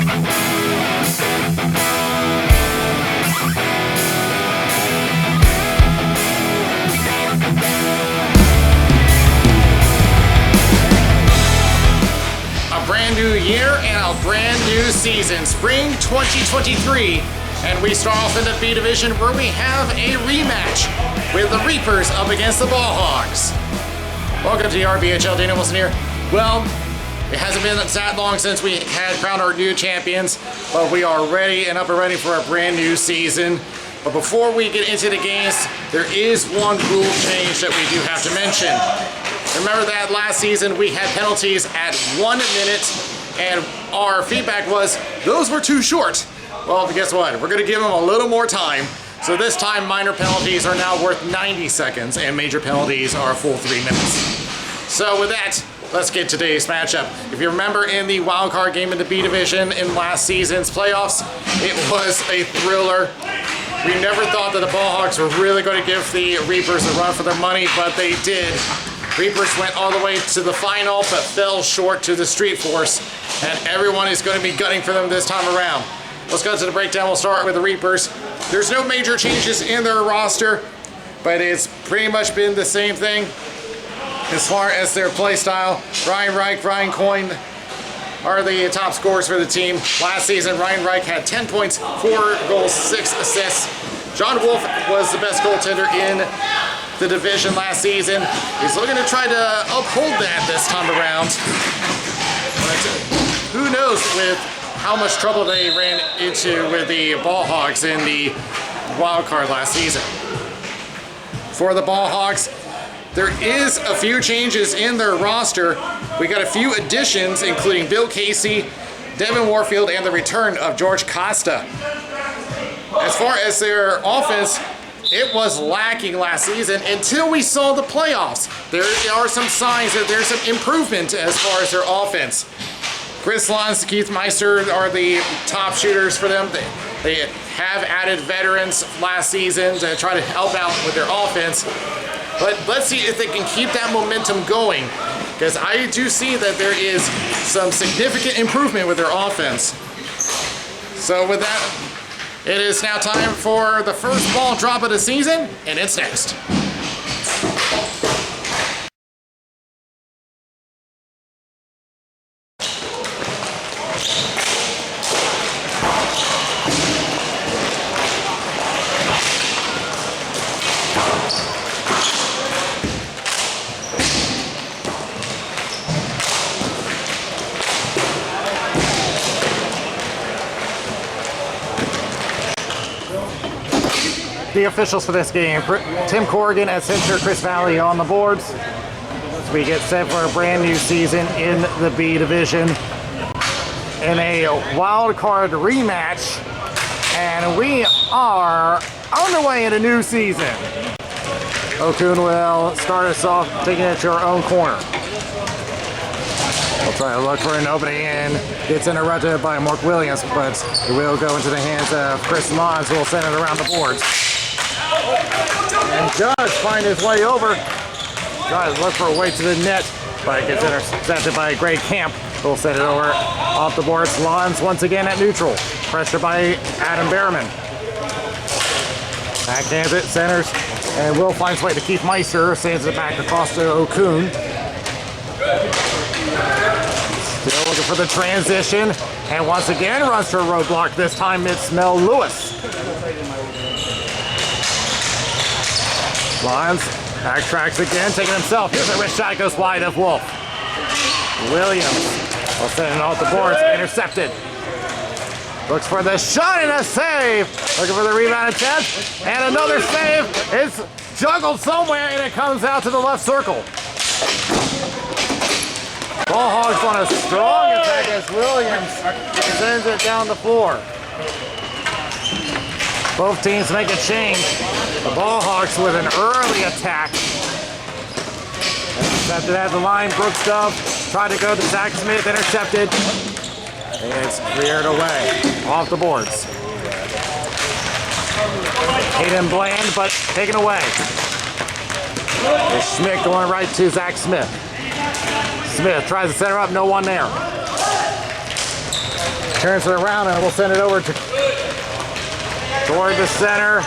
Brand new year and a brand new season, spring 2023, and we start off in the B division where we have a rematch with the Reapers up against the Ball Hogs. Welcome to the RBHL, Dana Wilson here. Well, it hasn't been that long since we had crowned our new champions, but we are ready and up and ready for a brand new season. But before we get into the games, there is one rule change that we do have to mention. Remember that last season we had penalties at 1 minute, and our feedback was those were too short. Well, guess what? We're going to give them a little more time. So this time minor penalties are now worth 90 seconds and major penalties are a full 3 minutes. So with that, let's get today's matchup. If you remember in the wildcard game in the B division in last season's playoffs, it was a thriller. We never thought that the Ball Hogs were really going to give the Reapers a run for their money, but they did. Reapers went all the way to the final, but fell short to the Street Force, and everyone is going to be gunning for them this time around. Let's go to the breakdown. We'll start with the Reapers. There's no major changes in their roster, but it's pretty much been the same thing as far as their play style. Ryan Reich, Ryan Coyne are the top scorers for the team. Last season, Ryan Reich had 10 points, 4 goals, 6 assists. John Wolf was the best goaltender in the division last season. He's looking to try to uphold that this time around. But who knows with how much trouble they ran into with the Ball Hogs in the wild card last season. For the Ball Hogs, there is a few changes in their roster. We got a few additions, including Bill Casey, Devin Warfield, and the return of George Costa. As far as their offense, it was lacking last season until we saw the playoffs. There are some signs that there's some improvement as far as their offense. Chris Lons, Keith Meister are the top shooters for them. They have added veterans last season to try to help out with their offense. But let's see if they can keep that momentum going, because I do see that there is some significant improvement with their offense. So with that, it is now time for the first ball drop of the season, and it's next. The officials for this game: Tim Corrigan at center, Chris Valley on the boards. So we get set for a brand new season in the B division in a wild card rematch, and we are underway in a new season. Okun will start us off taking it to our own corner. We'll try to look for an opening in. Gets interrupted by Mark Williams, but it will go into the hands of Chris Mons, who will send it around the boards. And does find his way over. Tries to look for a way to the net, but it gets intercepted by Greg Camp. We'll send it over off the boards. Lons once again at neutral. Pressure by Adam Behrman. Backhands it, centers, and Will finds way to Keith Meister. Sends it back across to Okun. Still looking for the transition, and once again runs to a roadblock. This time it's Mel Lewis. Lyons backtracks again, taking himself. Here's a wrist shot, goes wide of Wolf. Williams will send it off the boards, intercepted. Looks for the shot and a save. Looking for the rebound attempt, and another save. It's juggled somewhere, and it comes out to the left circle. Ball Hogs on a strong attack as Williams sends it down the floor. Both teams make a change. The Ball Hogs with an early attack. Intercepted at the line. Brooks Dove tried to go to Zach Smith, intercepted. And it's cleared away off the boards. Hayden Bland, but taken away. There's Schmidt going right to Zach Smith. Smith tries to center up, no one there. Turns it around and we'll send it over toward the center.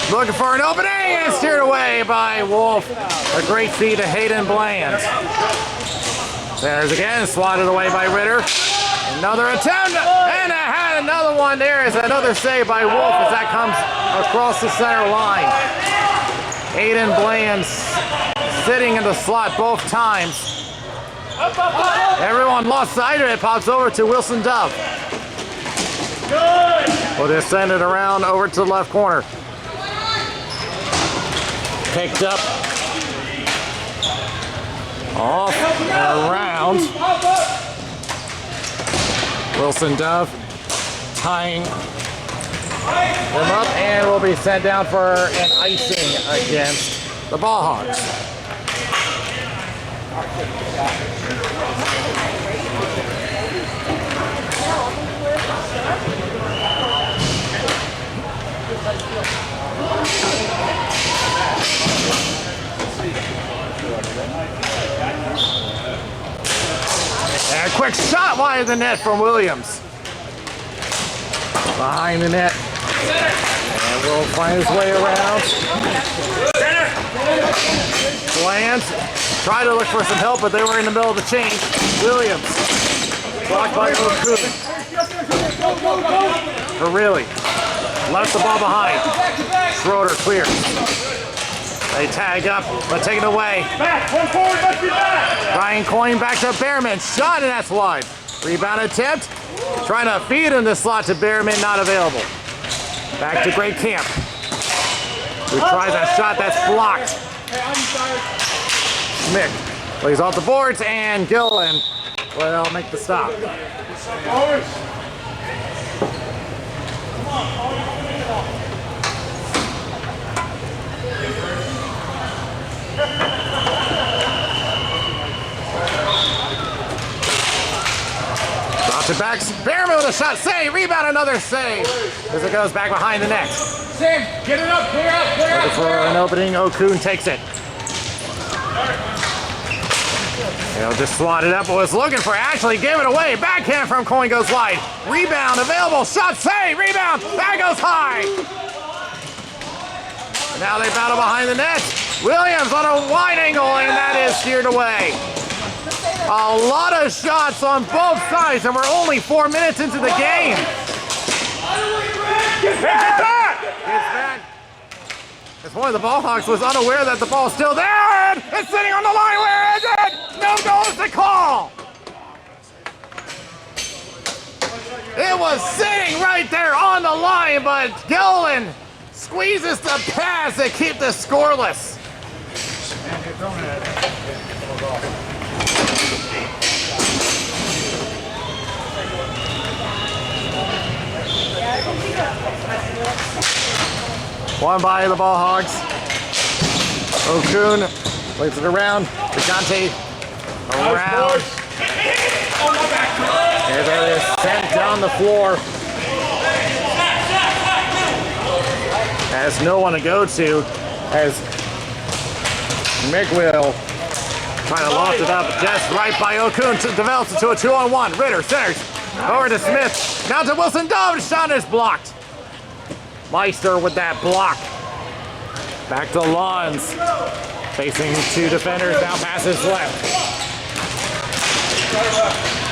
Looking for an opening and steered away by Wolf. A great feed to Hayden Bland. Centers again, swatted away by Ritter. Another attempt, and I had another one. There is another save by Wolf as that comes across the center line. Hayden Bland sitting in the slot both times. Everyone lost sight of it, pops over to Wilson Dove. We'll just send it around over to the left corner. Picked up. Off and around. Wilson Dove tying them up, and will be sent down for an icing against the Ball Hogs. And a quick shot wide of the net from Williams. Behind the net. And will find his way around. Bland tried to look for some help, but they were in the middle of the change. Williams. Blocked by O'Coon. Really left the ball behind. Schroeder clears. They tag up, but take it away. Ryan Coyne back to Behrman. Shot, and that's wide. Rebound attempt. Trying to feed in the slot to Behrman, not available. Back to Great Camp. Who tries a shot that's blocked. Schmick plays off the boards, and Gillen will make the stop. Drops it back. Behrman with a shot. Save. Rebound. Another save. As it goes back behind the net. Sam, get it up. Clear up. Clear up. Looking for an opening. O'Coon takes it. He'll just swat it up, but was looking for Ashley. Give it away. Backhand from Coyne goes wide. Rebound available. Shot. Save. Rebound. That goes high. Now they battle behind the net. Williams on a wide angle, and that is steered away. A lot of shots on both sides, and we're only 4 minutes into the game. Get back! Gets back. As one of the Ball Hogs was unaware that the ball's still there, and it's sitting on the line. Where is it? No goal is the call. It was sitting right there on the line, but Gillen squeezes the pass to keep this scoreless. One by the Ball Hogs. O'Coon plays it around. Picante around. And it is sent down the floor. Has no one to go to as McWill trying to loft it up just right by O'Coon. Develops it to a 2-on-1. Ritter centers over to Smith. Now to Wilson Dove. Shot is blocked. Meister with that block. Back to Lawns. Facing two defenders. Now passes left.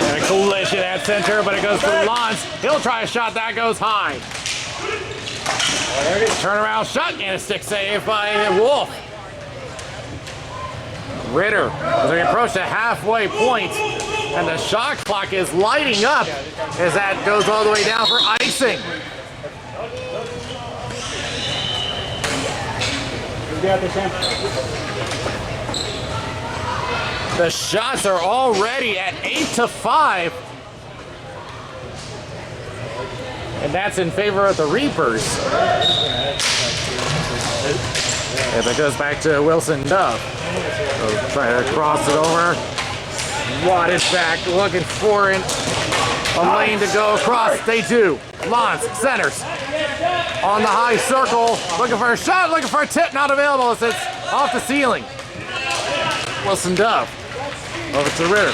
And a collision at center, but it goes to Lawns. He'll try a shot. That goes high. Turnaround shot and a stick save by Wolf. Ritter as we approach the halfway point, and the shot clock is lighting up as that goes all the way down for icing. The shots are already at 8-5. And that's in favor of the Reapers. As it goes back to Wilson Dove. So try to cross it over. Swat it back, looking for a lane to go across. They do. Lawns centers on the high circle. Looking for a shot, looking for a tip, not available as it's off the ceiling. Wilson Dove over to Ritter.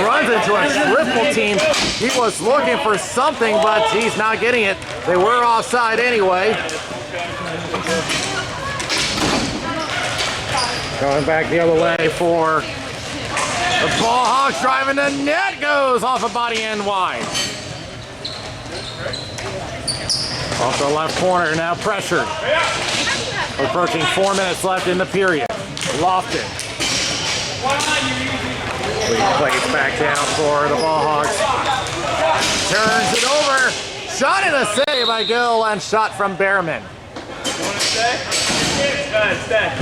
Runs into a triple team. He was looking for something, but he's not getting it. They were offside anyway. Going back the other way for the ball. Hogs driving the net, goes off a body and wide. Off the left corner, now pressured. Approaching 4 minutes left in the period. Lofton. Plays back down for the ball Hogs. Turns it over. Shot and a save by Gill and shot from Behrman. You want to stay? Stay.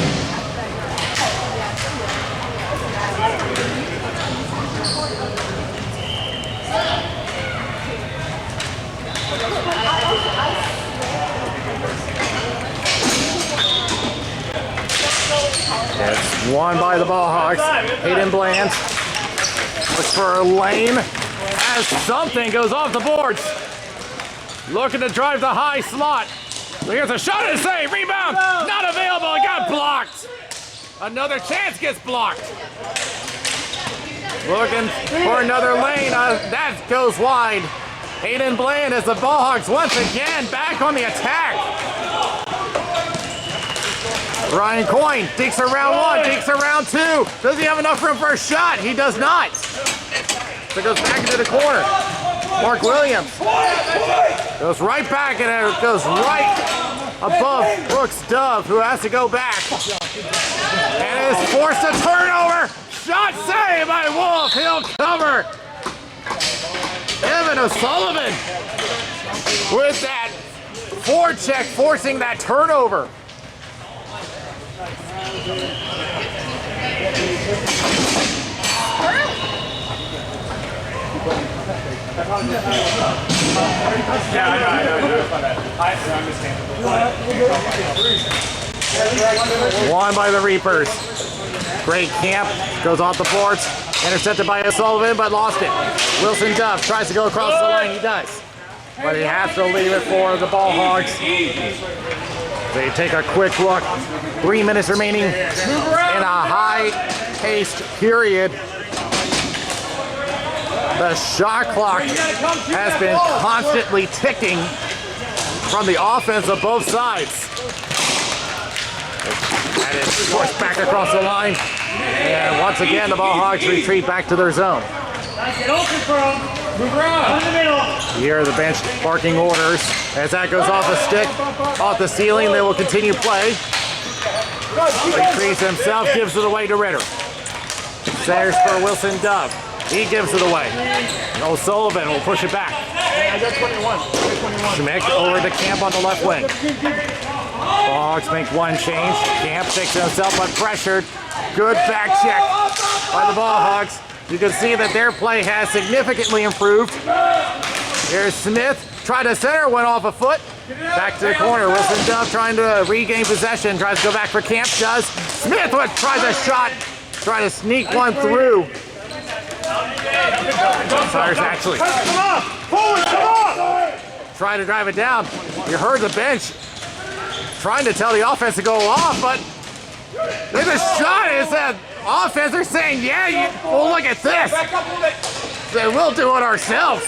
It's won by the ball Hogs. Hayden Bland looks for a lane as something goes off the boards. Looking to drive the high slot. Here's a shot and a save. Rebound. Not available. It got blocked. Another chance gets blocked. Looking for another lane. That goes wide. Hayden Bland as the ball Hogs once again back on the attack. Ryan Coyne digs around one, digs around two. Does he have enough room for a shot? He does not. So it goes back into the corner. Mark Williams goes right back, and it goes right above Brooks Dove, who has to go back. And is forced a turnover. Shot saved by Wolf. He'll cover. Evan O'Sullivan with that forecheck, forcing that turnover. Won by the Reapers. Great camp, goes off the boards, intercepted by O'Sullivan, but lost it. Wilson Duff tries to go across the line, he does. But he has to leave it for the ball Hogs. They take a quick look. 3 minutes remaining in a high-paced period. The shot clock has been constantly ticking from the offense of both sides. And it's forced back across the line. And once again, the ball Hogs retreat back to their zone. You hear the bench barking orders. As that goes off a stick, off the ceiling, they will continue play. Retreats himself, gives it away to Ritter. Sayers for Wilson Dove. He gives it away. And O'Sullivan will push it back. Schmick over to Camp on the left wing. Hogs make one change. Camp takes it himself, but pressured. Good back check by the ball Hogs. You can see that their play has significantly improved. Here's Smith, tried to center, went off a foot. Back to the corner, Wilson Dove trying to regain possession, tries to go back for Camp, does. Smith tries a shot, try to sneak one through. Cyrus actually trying to drive it down. You heard the bench trying to tell the offense to go off, but there's a shot. Is that offense? They're saying, yeah, well, look at this. They will do it ourselves.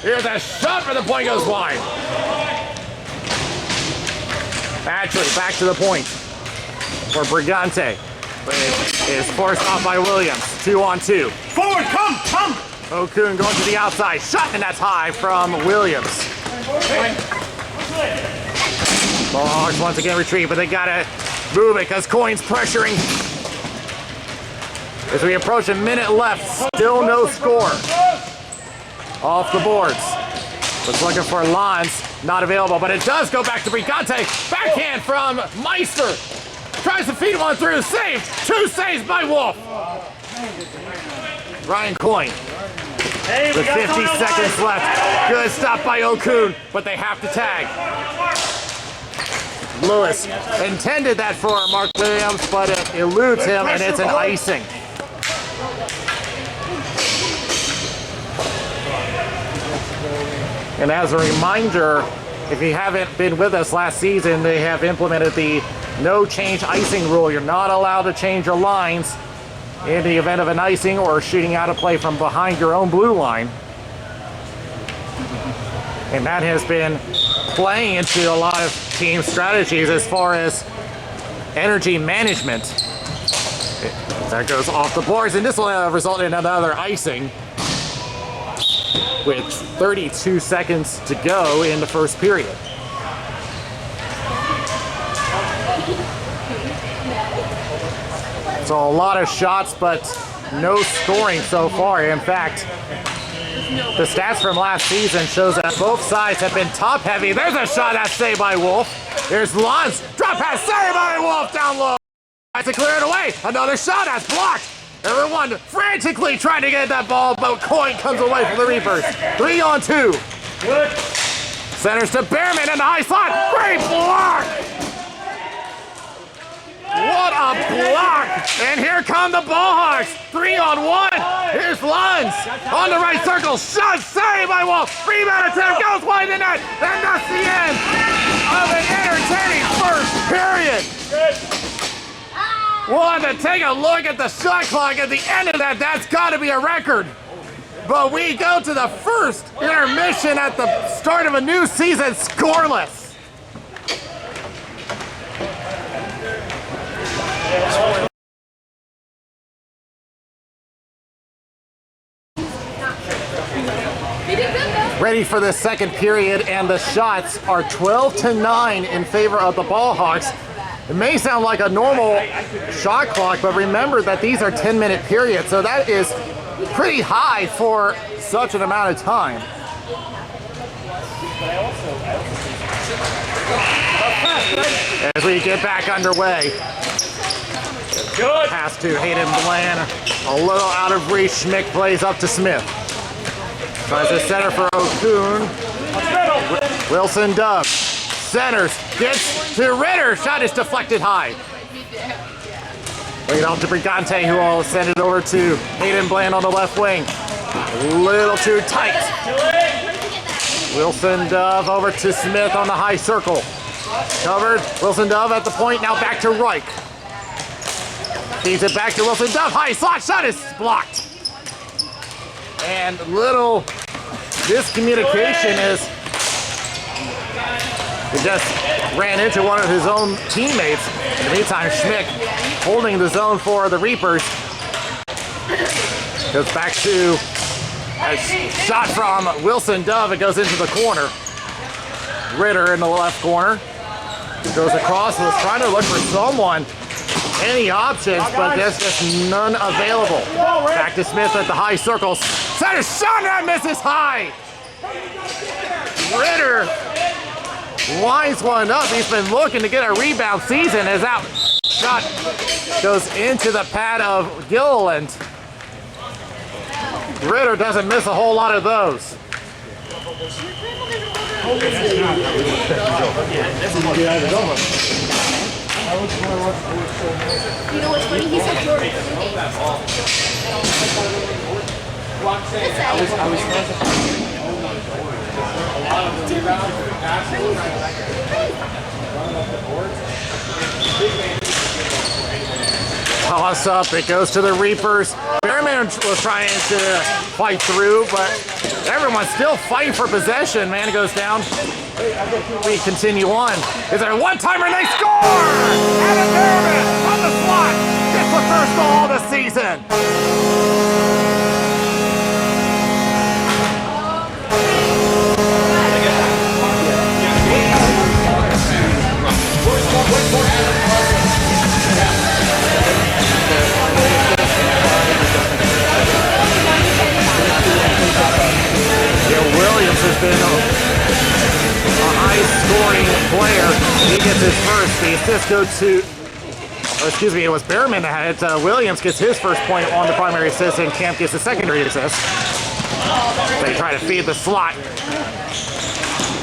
Here's a shot for the point, goes wide. Actually, back to the point for Brigante. Is forced off by Williams. 2-on-2. Forward, come! Okun going to the outside. Shot, and that's high from Williams. Ball Hogs once again retreat, but they gotta move it because Coyne's pressuring. As we approach a minute left, still no score. Off the boards. Was looking for Lons, not available, but it does go back to Brigante. Backhand from Meister. Tries to feed one through, save. 2 saves by Wolf. Ryan Coyne. With 50 seconds left. Good stop by Okun, but they have to tag. Lewis intended that for Mark Williams, but it eludes him, and it's an icing. And as a reminder, if you haven't been with us last season, they have implemented the no change icing rule. You're not allowed to change your lines in the event of an icing or shooting out a play from behind your own blue line. And that has been playing into a lot of team strategies as far as energy management. That goes off the boards, and this will result in another icing with 32 seconds to go in the first period. So a lot of shots, but no scoring so far. In fact, the stats from last season shows that both sides have been top heavy. There's a shot that's saved by Wolf. There's Lons, drop pass saved by Wolf down low. Tries to clear it away. Another shot that's blocked. Everyone frantically trying to get that ball, but coin comes away from the Reapers. 3-on-2. Good. Centers to Behrman in the high slot. Great block. What a block! And here come the Ballhawks. 3-on-1. Here's Lons on the right circle. Shot saved by Wolf. Rebound attempt goes wide the net. And that's the end of an entertaining first period. We'll have to take a look at the shot clock at the end of that. That's got to be a record. But we go to the first intermission at the start of a new season scoreless. Ready for the second period, and the shots are 12-9 in favor of the Ballhawks. It may sound like a normal shot clock, but remember that these are 10-minute periods, so that is pretty high for such an amount of time. As we get back underway. Good. Pass to Hayden Bland. A little out of reach. Schmick plays up to Smith. Tries to center for Okun. Wilson Dove. Centers. Gets to Ritter. Shot is deflected high. Lead off to Brigante, who will send it over to Hayden Bland on the left wing. A little too tight. Wilson Dove over to Smith on the high circle. Covered. Wilson Dove at the point. Now back to Reich. Feeds it back to Wilson Dove. High slot shot is blocked. And little miscommunication is he just ran into one of his own teammates. In the meantime, Schmick holding the zone for the Reapers. Goes back to a shot from Wilson Dove. It goes into the corner. Ritter in the left corner. Goes across, was trying to look for someone. Any options, but there's just none available. Back to Smith at the high circles. Center shot that misses high. Ritter lines one up. He's been looking to get a rebound. Season is out. Shot goes into the pad of Gilliland. Ritter doesn't miss a whole lot of those. You know what's funny? He said Jordan. Toss up, it goes to the Reapers. Bearman was trying to fight through, but everyone's still fighting for possession. Man goes down. We continue on. Is there a one-timer and they score? Adam Bearman on the slot. Gets the first goal of the season. Williams has been a high-scoring player. He gets his first. The assist goes to, it was Behrman that had it. Williams gets his first point on the primary assist, and Camp gets the secondary assist. They try to feed the slot.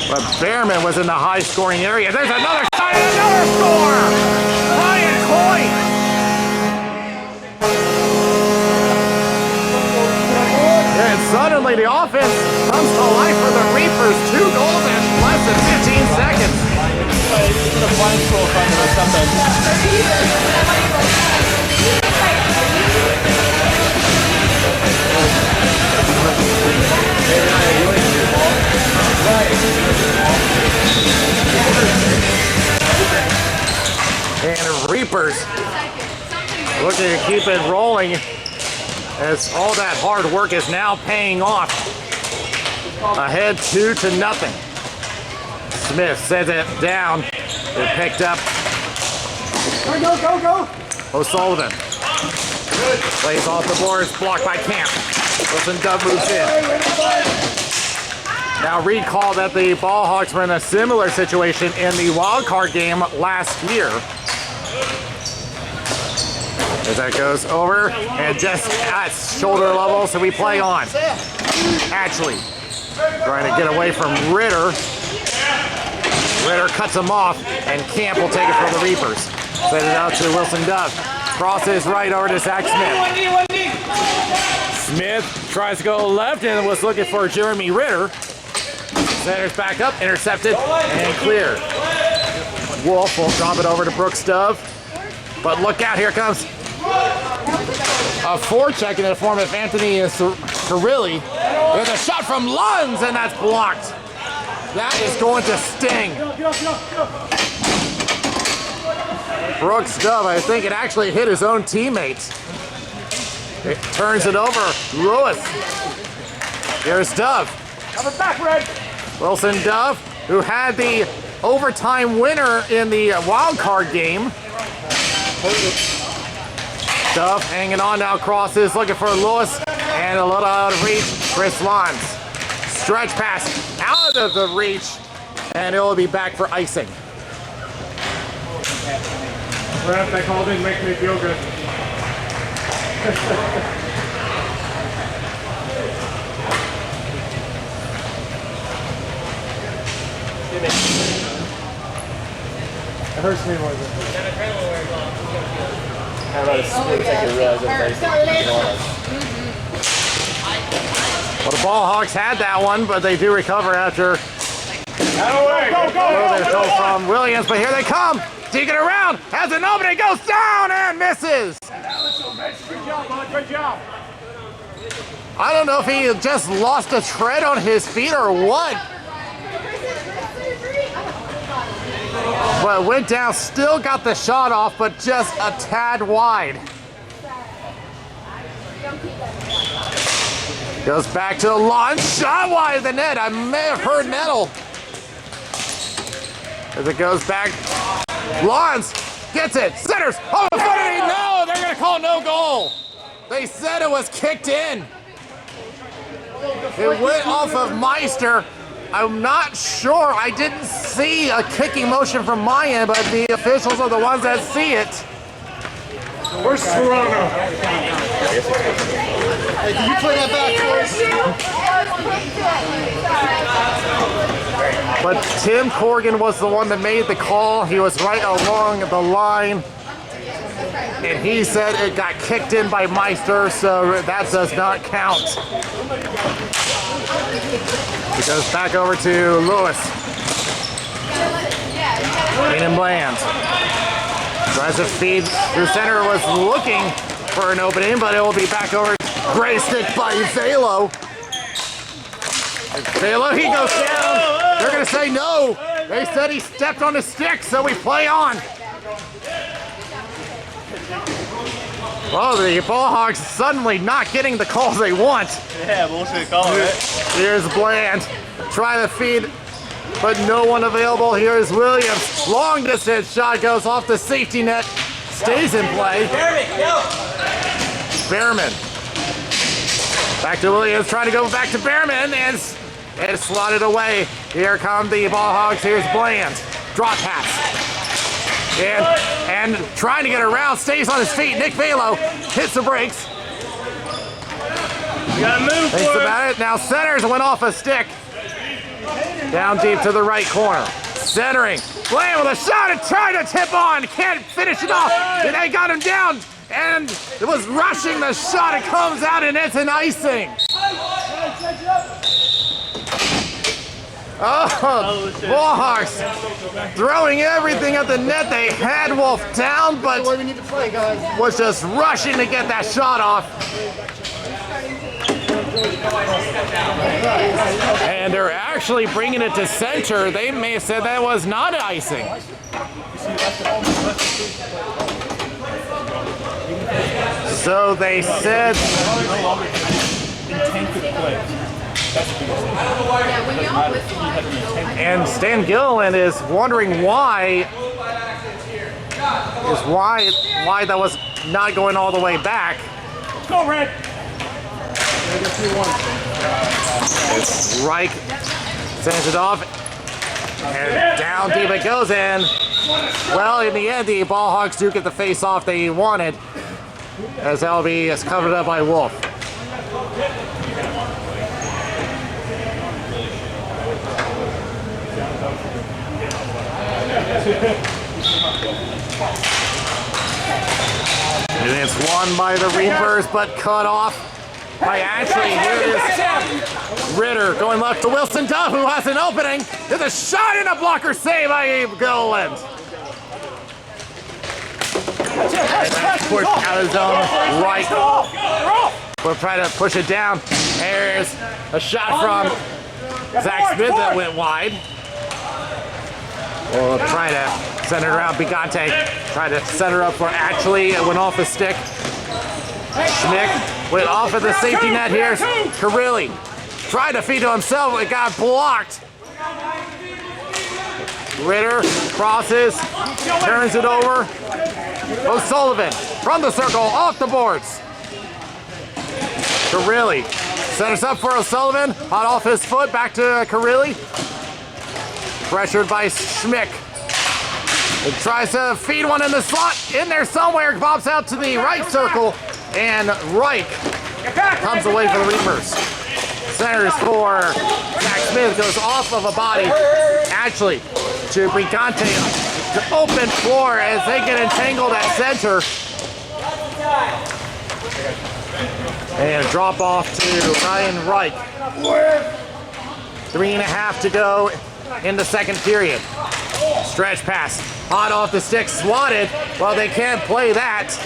But Behrman was in the high-scoring area. There's another shot and another score! Ryan Coyne! And suddenly the offense comes to life for the Reapers. 2 goals in less than 15 seconds. keep it rolling as all that hard work is now paying off. Ahead 2-0. Smith sends it down. It picked up. Go! O'Sullivan plays off the boards, blocked by Camp. Wilson Dove moves in. Now recall that the Ball Hogs were in a similar situation in the wild card game last year. As that goes over and just at shoulder level, so we play on. Ashley trying to get away from Ritter. Ritter cuts him off, and Camp will take it from the Reapers. Send it out to Wilson Dove. Crosses right over to Zach Smith. Smith tries to go left and was looking for Jeremy Ritter. Centers back up, intercepted, and clear. Wolf will drop it over to Brooks Dove. But look out, here comes a forecheck in the form of Anthony Carilli. There's a shot from Lunds, and that's blocked. That is going to sting. Brooks Dove, I think it actually hit his own teammates. It turns it over. Lewis. Here's Dove. Coming back, Red. Wilson Dove, who had the overtime winner in the wild card game. Dove hanging on now, crosses, looking for Lewis, and a little out of reach, Chris Lons. Stretch pass out of the reach, and it will be back for icing. Ref, that call didn't make me feel good. It hurts me more than How about a split second to realize Well, the Ball Hogs had that one, but they do recover after Go! from Williams, but here they come. Digging around, has an opening, goes down and misses. Good job, bud. Good job. I don't know if he just lost a tread on his feet or what. But went down, still got the shot off, but just a tad wide. Goes back to the launch, shot wide of the net. I may have heard metal. As it goes back, Lawrence gets it, centers, oh, no, they're gonna call no goal. They said it was kicked in. It went off of Meister. I'm not sure, I didn't see a kicking motion from my end, but the officials are the ones that see it. Where's Toronto? Hey, can you play that back for us? But Tim Corrigan was the one that made the call. He was right along the line. And he said it got kicked in by Meister, so that does not count. It goes back over to Lewis. Keenan Bland tries to feed. The center was looking for an opening, but it will be back over. Gray stick by Velo. Velo, he goes down. They're going to say no. They said he stepped on the stick, so we play on. Well, the Ball Hogs suddenly not getting the calls they want. Yeah, bullshit call, right? Here's Bland. Try to feed, but no one available. Here's Williams. Long distance shot goes off the safety net. Stays in play. Behrman. Back to Williams, trying to go back to Behrman, and it's slotted away. Here come the Ball Hogs. Here's Bland. Drop pass. And trying to get around, stays on his feet. Nick Velo hits the brakes. You gotta move Thinks for it. about it. Now centers, went off a stick. Down deep to the right corner. Centering. Bland with a shot and trying to tip on. Can't finish it off. And they got him down. And it was rushing the shot. It comes out and it's an icing. Oh, Ball Hogs throwing everything at the net. They had Wolf down, but We need to play, guys. was just rushing to get that shot off. And they're actually bringing it to center. They may have said that was not icing. So they said. And Stan Gilliland is wondering why that was not going all the way back. Go, Red. It's Reich sends it off, and down deep it goes in. Well, in the end, the Ball Hogs do get the face-off they wanted, as LB is covered up by Wolf. And it's won by the Reapers, but cut off by Ashley. Here is Ritter going left to Wilson Duff, who has an opening. There's a shot and a blocker save by Gilliland. Push out of zone, right. We'll try to push it down. There's a shot from Zach Smith that went wide. We'll try to send it around. Bigante try to set her up for Ashley. It went off the stick. Schmick went off of the safety net here. Carilli tried to feed to himself. It got blocked. Ritter crosses, turns it over. O'Sullivan from the circle, off the boards. Carilli centers up for O'Sullivan. Hot off his foot, back to Carilli. Pressured by Schmick. It tries to feed one in the slot. In there somewhere, bobs out to the right circle. And Reich comes away for the Reapers. Centers for Zach Smith, goes off of a body. Ashley to Brigante to open floor as they get entangled at center. And a drop off to Ryan Reich. 3.5 to go in the second period. Stretch pass, hot off the stick, swatted. Well, they can't play that.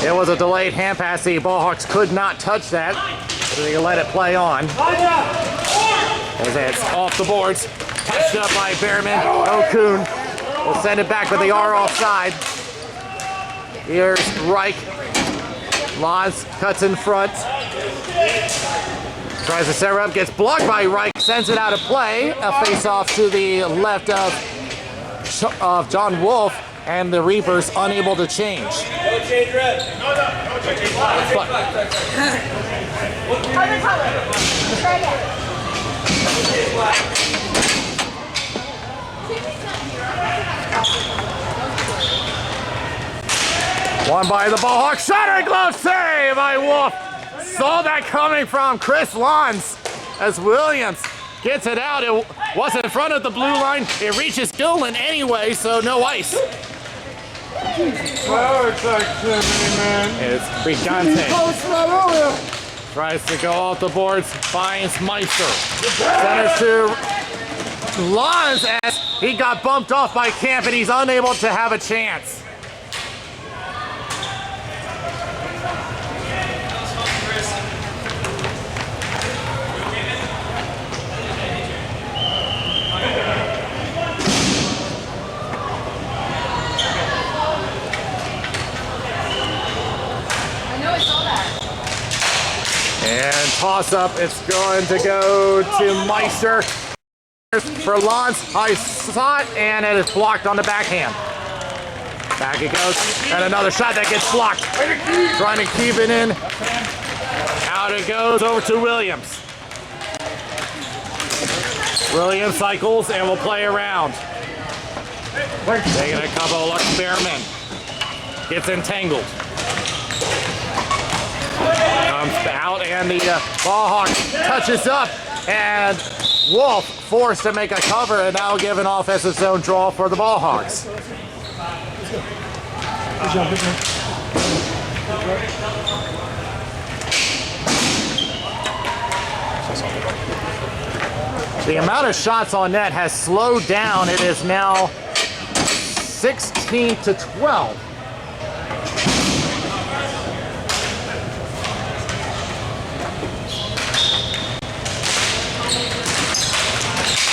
It was a delayed hand pass. The Ballhawks could not touch that, so they let it play on. As it's off the boards, touched up by Behrman. O'Kuhn will send it back, but they are offside. Here's Reich. Lons cuts in front. Tries to set her up, gets blocked by Reich, sends it out of play. A face-off to the left of John Wolf, and the Reapers unable to change. No change, Red. No change. Other color. Try again. Won by the Ballhawks. Shattering glove save by Wolf. Saw that coming from Chris Lons as Williams gets it out. It was in front of the blue line. It reaches Gilliland anyway, so no ice. It's Brigante. Tries to go off the boards, finds Meister. Centers to Lons as he got bumped off by Camp and he's unable to have a chance. And toss up, it's going to go to Meister for Lons. High shot, and it is blocked on the backhand. Back it goes, and another shot that gets blocked. Trying to keep it in. Out it goes over to Williams. Williams cycles and will play around. Taking a couple of looks, Behrman gets entangled. Comes out and the Ballhawk touches up, and Wolf forced to make a cover and now given offensive zone draw for the Ballhawks. The amount of shots on net has slowed down. It is now 16 to 12.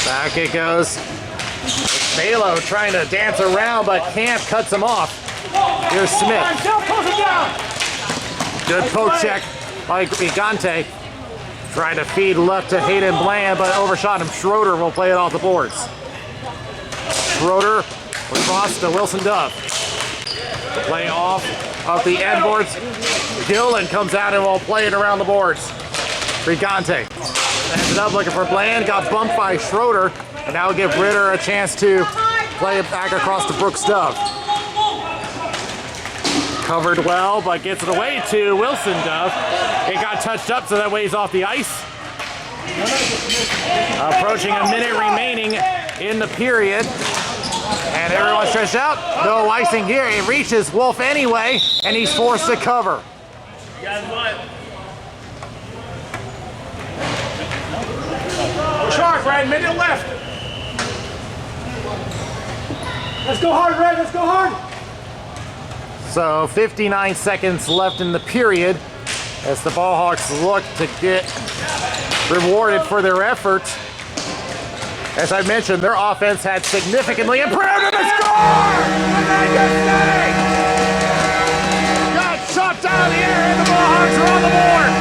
Back it goes. Balo trying to dance around, but Camp cuts him off. Here's Smith. Good poke check by Gigante. Trying to feed left to Hayden Bland, but overshot him. Schroeder will play it off the boards. Schroeder across to Wilson Dove. Play off of the end boards. Gillen comes out and will play it around the boards. Gigante ended up looking for Bland, got bumped by Schroeder, and now give Ritter a chance to play it back across to Brooks Dove. Covered well, but gets it away to Wilson Dove. It got touched up, so that way he's off the ice. Approaching a minute remaining in the period. And everyone stretched out. No icing here. It reaches Wolf anyway, and he's forced to cover. You guys want? Sharp, Brad, minute left. Let's go hard, Brad, let's go hard. So 59 seconds left in the period as the Ballhawks look to get rewarded for their efforts. As I mentioned, their offense had significantly improved and they score! Got shot down in the air and the Ballhawks are on the board.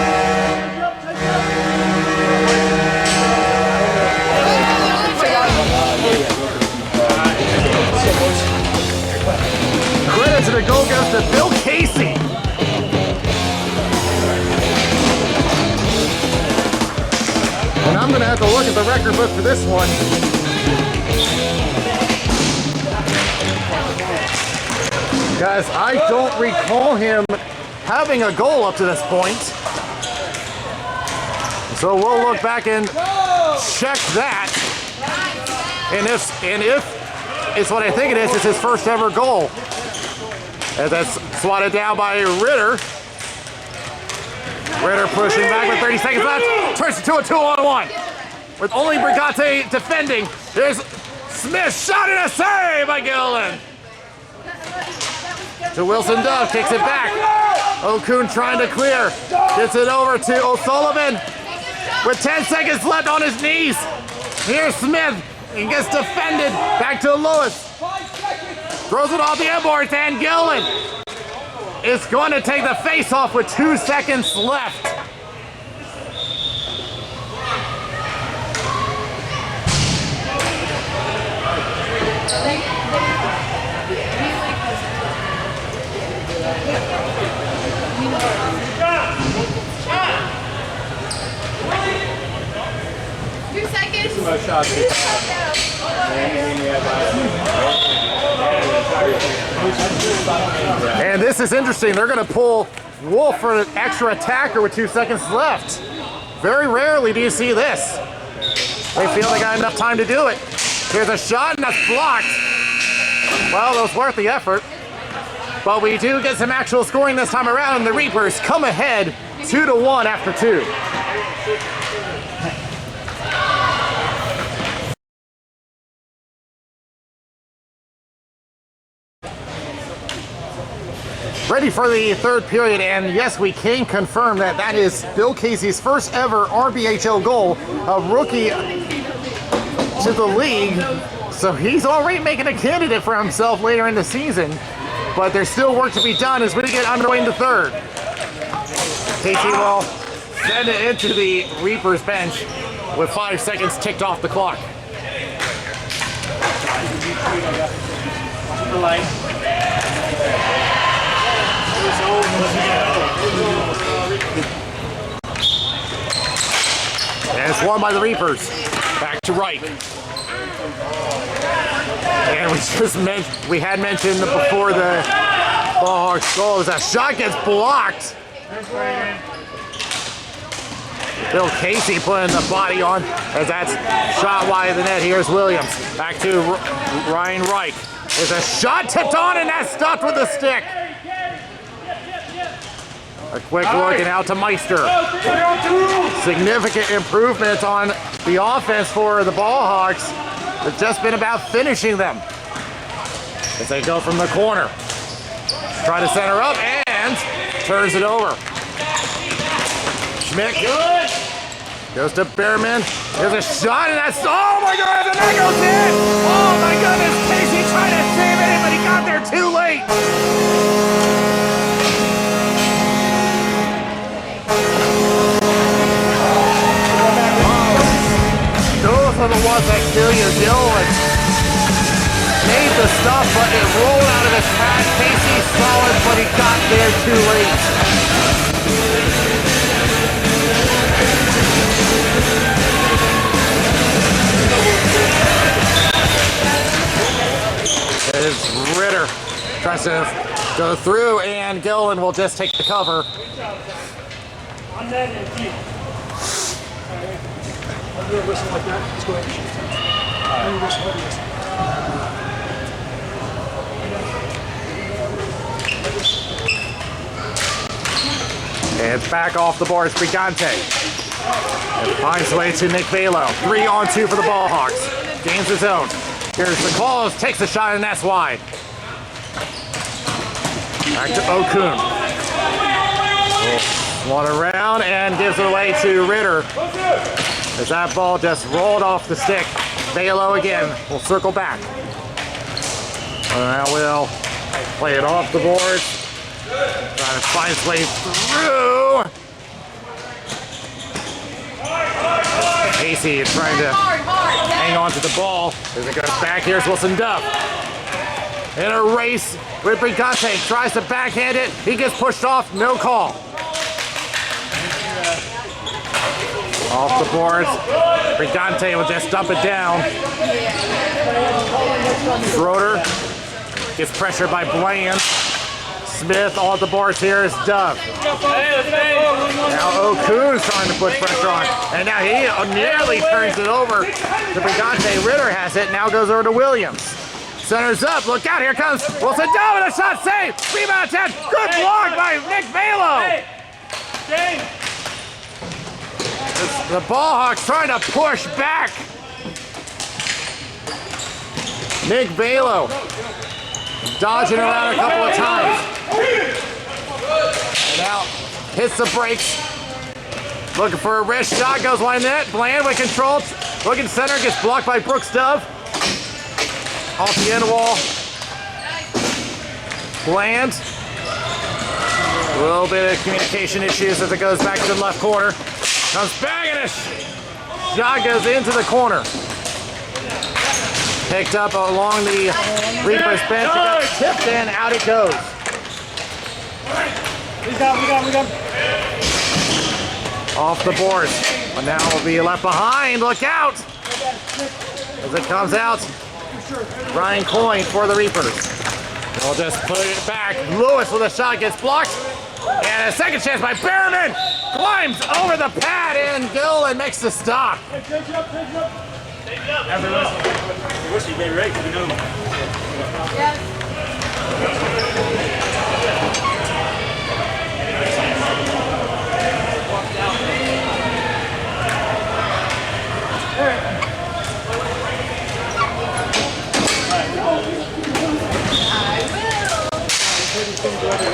Credit to the goal goes to Bill Casey. And I'm going to have to look at the record book for this one. Guys, I don't recall him having a goal up to this point. So we'll look back and check that. And if it's what I think it is, it's his first ever goal. As that's swatted down by Ritter. Ritter pushing back with 30 seconds left. Turns it to a 2-on-1. With only Brigate defending. There's Smith, shot and a save by Gillen. To Wilson Dove, kicks it back. Okun trying to clear. Gets it over to O'Sullivan. With 10 seconds left on his knees. Here's Smith. He gets defended. Back to Lewis. Throws it off the end boards, and Gillen is going to take the face off with 2 seconds left. And this is interesting. They're going to pull Wolf for an extra attacker with 2 seconds left. Very rarely do you see this. They feel they got enough time to do it. Here's a shot, and that's blocked. Well, it was worth the effort. But we do get some actual scoring this time around, and the Reapers come ahead 2-1 after 2. Ready for the third period, and yes, we can confirm that that is Bill Casey's first ever RBHL goal, a rookie to the league. So he's already making a candidate for himself later in the season, but there's still work to be done as we get underway in the third. Casey will send it into the Reapers bench with 5 seconds ticked off the clock. And it's won by the Reapers. Back to Reich. And we had mentioned before the Ballhawks goal is that shot gets blocked. Bill Casey putting the body on as that's shot wide of the net. Here's Williams. Back to Ryan Reich. There's a shot tipped on and that's stopped with the stick. A quick look and out to Meister. Significant improvement on the offense for the Ballhawks. It's just been about finishing them. As they go from the corner. Try to center up and turns it over. Schmidt goes to Behrman. There's a shot and that's, oh my God, and that goes in! Oh my goodness, Casey trying to save it, but he got there too late. right. Those are the ones that kill you. Dylan made the stuff, but it rolled out of his pad. Casey saw it, but he got there too late. It is Ritter. Tries to go through, and Gillen will just take the cover. On that and deep. I'm going to whistle like that. Let's go ahead and shoot. I'm going to whistle like this. And back off the boards, Brigante. And finds way to Nick Balo. 3-on-2 for the Ball Hogs. Gains his own. Here's the calls, takes a shot, and that's wide. Back to Okun. One around and gives it away to Ritter. As that ball just rolled off the stick. Balo again will circle back. Now we'll play it off the boards. Trying to find his way through. Casey is trying to hang on to the ball as it goes back. Here's Wilson Duff. In a race with Brigante. Tries to backhand it. He gets pushed off. No call. Off the boards. Brigante will just dump it down. Schroeder gets pressured by Bland. Smith off the boards. Here is Dove. Now Oku's trying to put pressure on. And now he nearly turns it over to Brigante. Ritter has it. Now goes over to Williams. Centers up. Look out. Here comes Wilson Dove with a shot save. Rebound attempt. Good block by Nick Balo. The Ball Hawks trying to push back. Nick Balo dodging around a couple of times. And now hits the brakes. Looking for a wrist shot. Goes wide net. Bland with control. Looking center. Gets blocked by Brooks Dove. Off the end wall. Bland. A little bit of communication issues as it goes back to the left corner. Comes back and a shot goes into the corner. Picked up along the Reaper's bench. It got tipped in. Out it goes. We got. Off the board. But now will be left behind. Look out! As it comes out. Ryan Coyne for the Reapers. We'll just put it back. Lewis with a shot gets blocked. And a second chance by Behrman. Climbs over the pad and Gillen makes the stop. Take it up. After the whistle, you made right. We know.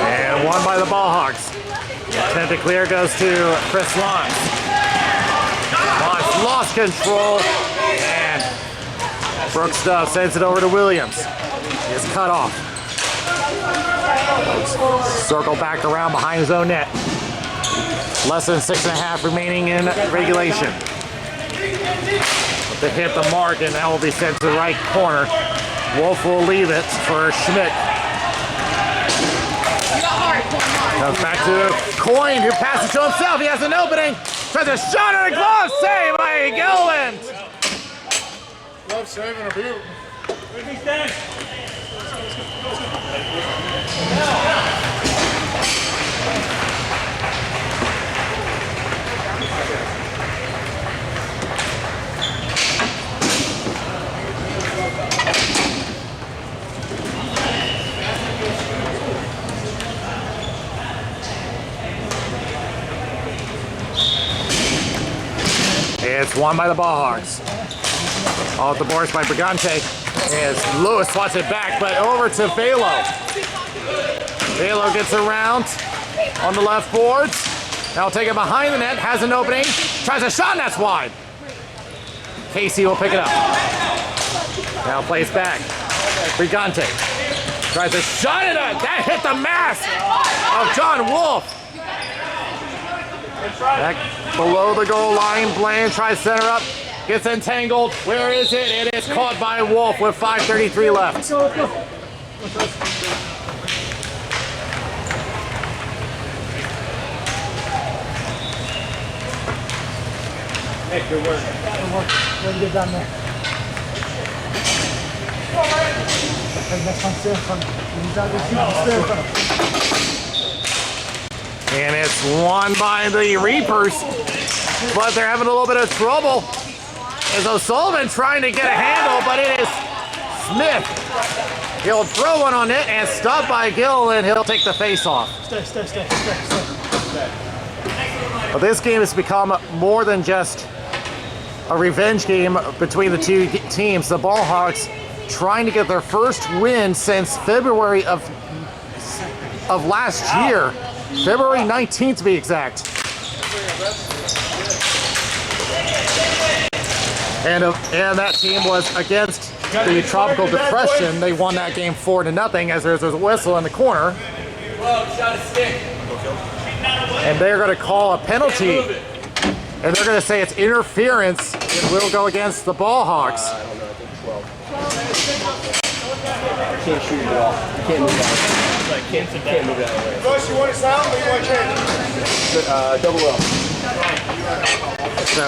And one by the Ball Hogs. Attempt to clear goes to Chris Lons. Lons lost control. And Brooks Duff sends it over to Williams. He is cut off. Circle back around behind his own net. Less than 6.5 remaining in regulation. To hit the mark, and that will be sent to the right corner. Wolf will leave it for Schmidt. Comes back to Coyne, who passes to himself. He has an opening. Tries a shot and a glove save by Gillen. Glove save and a boot. Where do we stand? It's won by the Ball Hogs. Off the boards by Brigante. As Lewis swats it back, but over to Balo. Balo gets around on the left boards. Now take it behind the net, has an opening, tries a shot, and that's wide. Casey will pick it up. Now plays back. Brigante. Tries to shot it up. That hit the mask of John Wolf. Back below the goal line. Bland tries to center up. Gets entangled. Where is it? It is caught by Wolf with 5:33 left. Let's go. Nick, good work. Good work. Way to get down there. Next one, stay in front. Stay in front. And it's won by the Reapers, but they're having a little bit of trouble. As O'Sullivan trying to get a handle, but it is Smith. He'll throw one on it and stopped by Gill, and he'll take the face off. Stay. Well, this game has become more than just a revenge game between the two teams. The Ball Hogs trying to get their first win since February of last year. February 19th to be exact. And that team was against the Tropical Depression. They won that game 4-0 as there's a whistle in the corner. And they're going to call a penalty. And they're going to say it's interference. It will go against the Ball Hogs. I don't know, I think 12. You can't shoot it at all. You can't move that. Can't move that way. Russ, you want it sound or you want to change? Double L. So,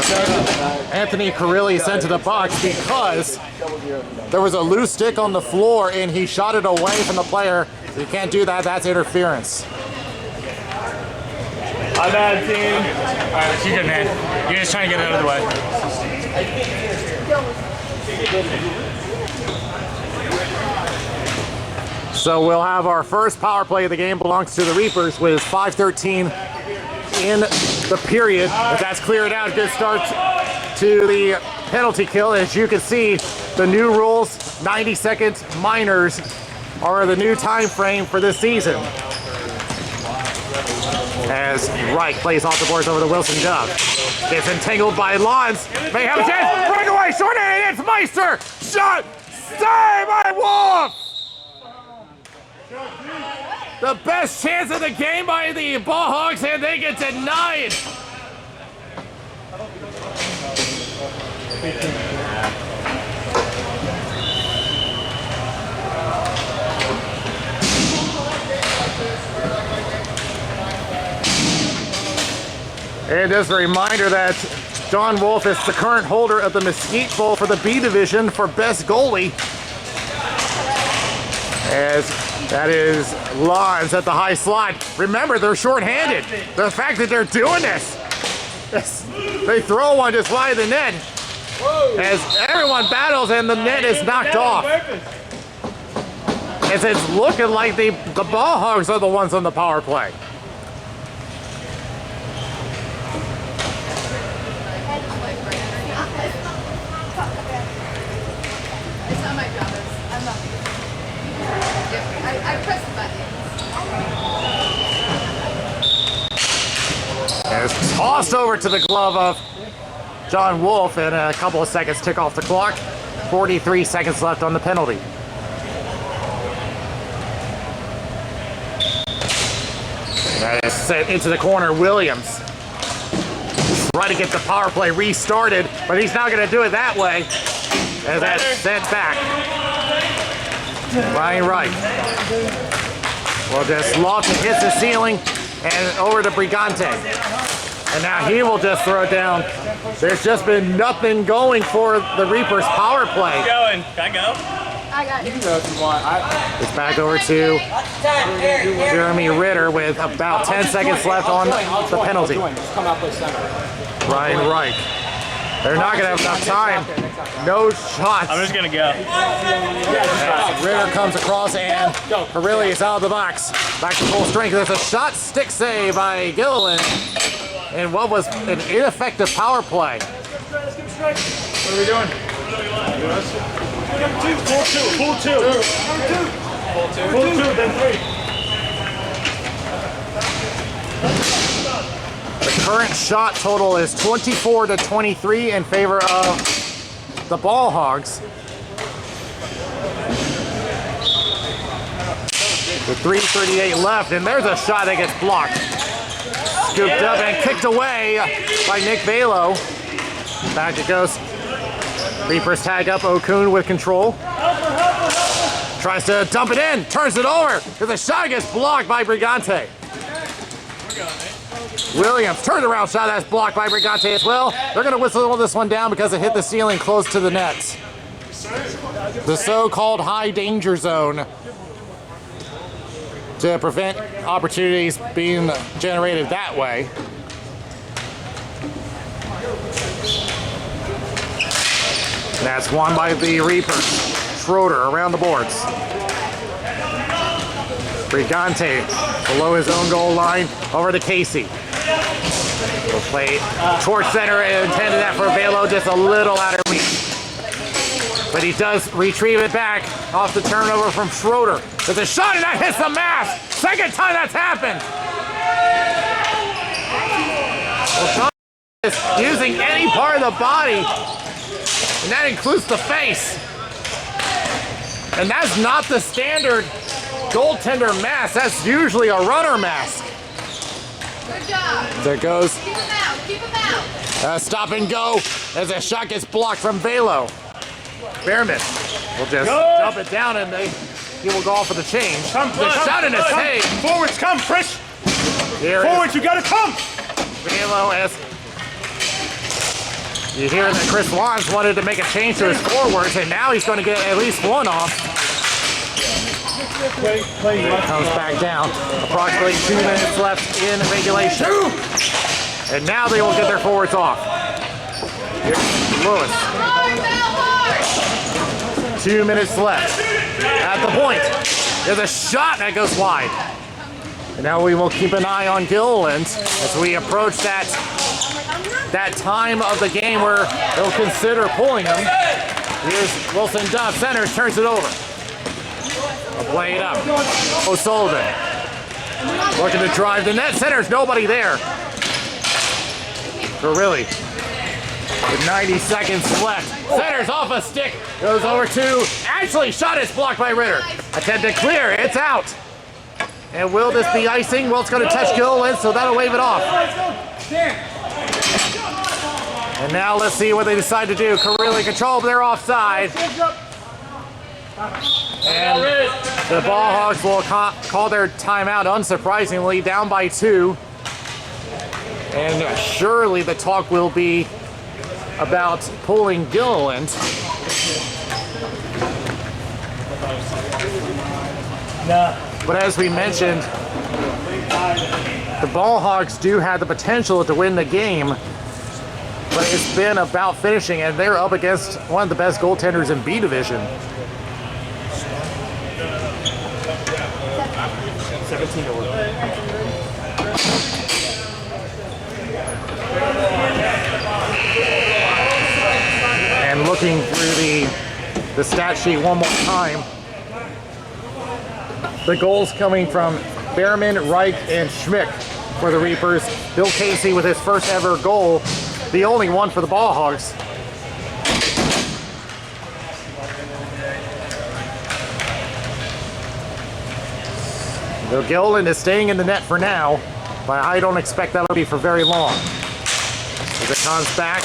Anthony Carilli sent to the box because there was a loose stick on the floor and he shot it away from the player. You can't do that. That's interference. I'm bad, team. All right, you're good, man. You're just trying to get it out of the way. So we'll have our first power play of the game belongs to the Reapers with 5:13 in the period. But that's cleared out. Good start to the penalty kill. As you can see, the new rules, 90-second minors, are the new time frame for this season. As Reich plays off the boards over the Wilson Dove. Gets entangled by Lons. May have a chance. Breakaway, short-handed, it's Meister. Shot, save by Wolf. The best chance of the game by the Ball Hogs, and they get denied. And just a reminder that John Wolf is the current holder of the Mesquite Bowl for the B Division for best goalie. As that is Lons at the high slot. Remember, they're short-handed. The fact that they're doing this, they throw one just wide of the net. As everyone battles and the net is knocked off. As it's looking like the Ball Hogs are the ones on the power play. It's not my job. I'm not. I press the button. And it's tossed over to the glove of John Wolf, and a couple of seconds tick off the clock. 43 seconds left on the penalty. That is sent into the corner. Williams trying to get the power play restarted, but he's not going to do it that way. And that's sent back. Ryan Wright. Well, just loft and hits the ceiling and over to Brigante. And now he will just throw it down. There's just been nothing going for the Reapers power play. Going. Can I go? I got it. It's back over to Jeremy Ritter with about 10 seconds left on the penalty. Ryan Reich. They're not going to have enough time. No shots. I'm just going to go. Ritter comes across and Carilli is out of the box. Back to full strength. There's a shot stick save by Gilliland. And what was an ineffective power play. What are we doing? Full two, then three. The current shot total is 24-23 in favor of the Ball Hogs. With 3:38 left, and there's a shot that gets blocked. Scooped up and kicked away by Nick Velo. Back it goes. Reapers tag up Okun with control. Tries to dump it in, turns it over. The shot gets blocked by Brigante. Williams, turnaround shot that's blocked by Brigante as well. They're going to whistle this one down because it hit the ceiling close to the net. The so-called high danger zone to prevent opportunities being generated that way. That's won by the Reapers. Schroeder around the boards. Brigante below his own goal line over to Casey. Will play towards center and intended that for Velo, just a little out of reach. But he does retrieve it back off the turnover from Schroeder. There's a shot and that hits the mask. Second time that's happened. Well, Sean is using any part of the body, and that includes the face. And that's not the standard goaltender mask. That's usually a runner mask. Good job. There it goes. Keep him out. Keep him out. Stop and go as a shot gets blocked from Velo. Behrman will just dump it down and he will go off for the change. The shot in his head. Forwards, come, Frisch. Forwards, you gotta come. Velo as you hear that Chris Lons wanted to make a change to his forwards, and now he's going to get at least one off. Comes back down. Approximately 2 minutes left in regulation. And now they will get their forwards off. Here's Lewis. 2 minutes left. At the point. There's a shot that goes wide. And now we will keep an eye on Gilliland as we approach that time of the game where they'll consider pulling him. Here's Wilson Duff, centers, turns it over. I'll play it up. O'Sullivan looking to drive the net. Centers, nobody there. Really, with 90 seconds left. Centers off a stick, goes over to Ashley. Shot is blocked by Ritter. Attempt to clear, it's out. And will this be icing? Well, it's going to touch Gilliland, so that'll wave it off. And now let's see what they decide to do. Carilli control, but they're offside. And the Ball Hogs will call their timeout, unsurprisingly, down by 2. And surely the talk will be about pulling Gilliland. But as we mentioned, the Ball Hogs do have the potential to win the game, but it's been about finishing, and they're up against one of the best goaltenders in B Division. 17 over. And looking through the stat sheet one more time, the goals coming from Behrman, Reich, and Schmick for the Reapers. Bill Casey with his first ever goal, the only one for the Ball Hogs. Though Gilliland is staying in the net for now, but I don't expect that'll be for very long. As it comes back,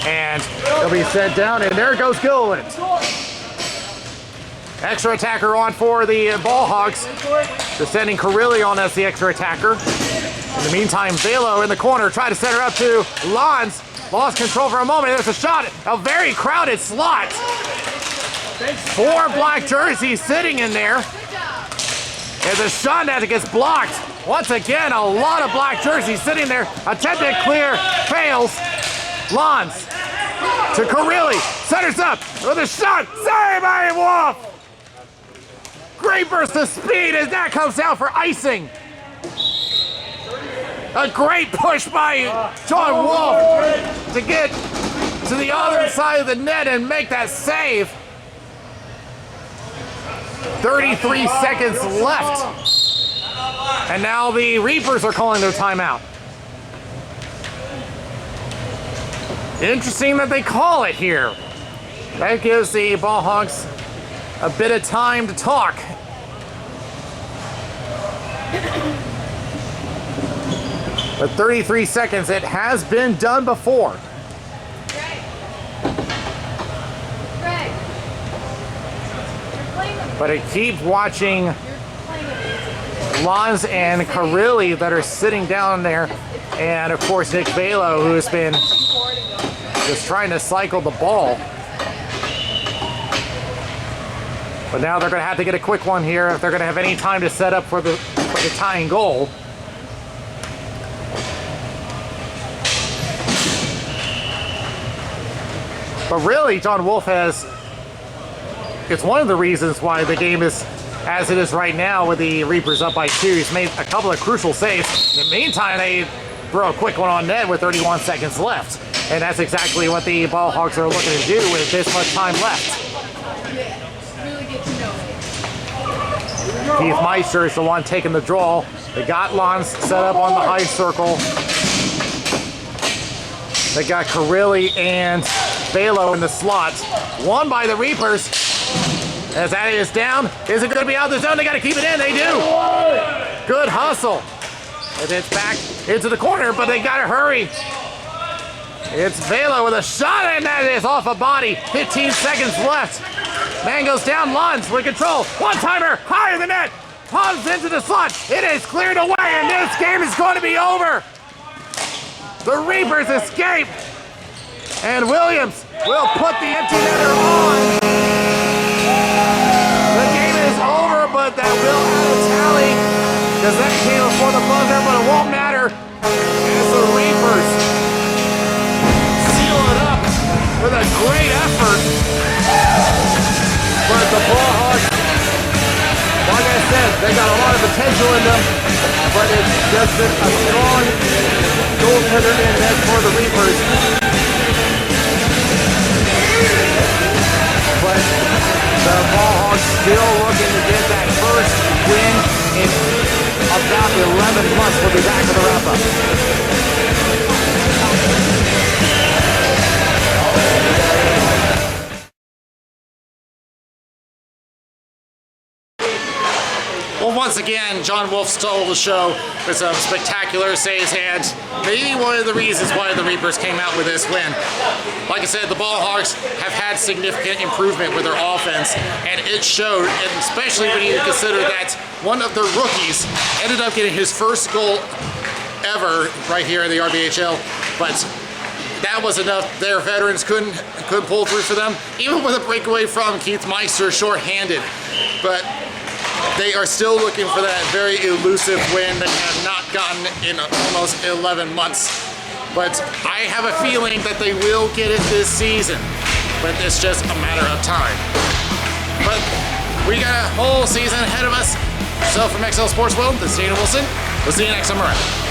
and he'll be set down, and there goes Gilliland. Extra attacker on for the Ball Hogs. They're sending Carilli on as the extra attacker. In the meantime, Velo in the corner, try to set her up to Lons. Lost control for a moment. There's a shot. A very crowded slot. 4 black jerseys sitting in there. There's a shot that gets blocked. Once again, a lot of black jerseys sitting there. Attempted clear, fails. Lons to Carilli. Centers up with a shot. Saved by Wolf. Great burst of speed as that comes out for icing. A great push by John Wolf to get to the other side of the net and make that save. 33 seconds left. And now the Reapers are calling their timeout. Interesting that they call it here. That gives the Ball Hogs a bit of time to talk. But 33 seconds, it has been done before. Greg. Greg. You're playing amazing. But I keep watching You're playing amazing. Lons and Carilli that are sitting down there. And of course, Nick Velo, who has been just trying to cycle the ball. But now they're going to have to get a quick one here if they're going to have any time to set up for the tying goal. But really, John Wolf it's one of the reasons why the game is as it is right now with the Reapers up by 2. He's made a couple of crucial saves. In the meantime, they throw a quick one on net with 31 seconds left. And that's exactly what the Ball Hogs are looking to do with this much time left. Really get to know it. Keith Meister is the one taking the draw. They got Lons set up on the high circle. They got Carilli and Velo in the slot. Won by the Reapers. As that is down. Is it going to be out of the zone? They got to keep it in. They do. Good hustle. And it's back into the corner, but they got to hurry. It's Velo with a shot, and that is off a body. 15 seconds left. Man goes down. Lons with control. One-timer. Higher than net. Comes into the slot. It is cleared away, and this game is going to be over. The Reapers escape. And Williams will put the empty netter on. The game is over, but that will add a tally because that came before the buzzer, but it won't matter as the Reapers seal it up with a great effort. But the Ball Hogs, like I said, they got a lot of potential in them, but it's just been a strong goaltender in net for the Reapers. But the Ball Hogs still looking to get that first win in about 11 months. We'll be back with a wrap-up. Well, once again, John Wolf stole the show with some spectacular saves, and maybe one of the reasons why the Reapers came out with this win. Like I said, the Ball Hogs have had significant improvement with their offense, and it showed, and especially when you consider that one of their rookies ended up getting his first goal ever right here in the RBHL, but that was enough. Their veterans couldn't pull through for them, even with a breakaway from Keith Meister shorthanded. But they are still looking for that very elusive win they have not gotten in almost 11 months. But I have a feeling that they will get it this season. But it's just a matter of time. But we got a whole season ahead of us. So from XL Sports World, this is Dana Wilson. We'll see you next time around.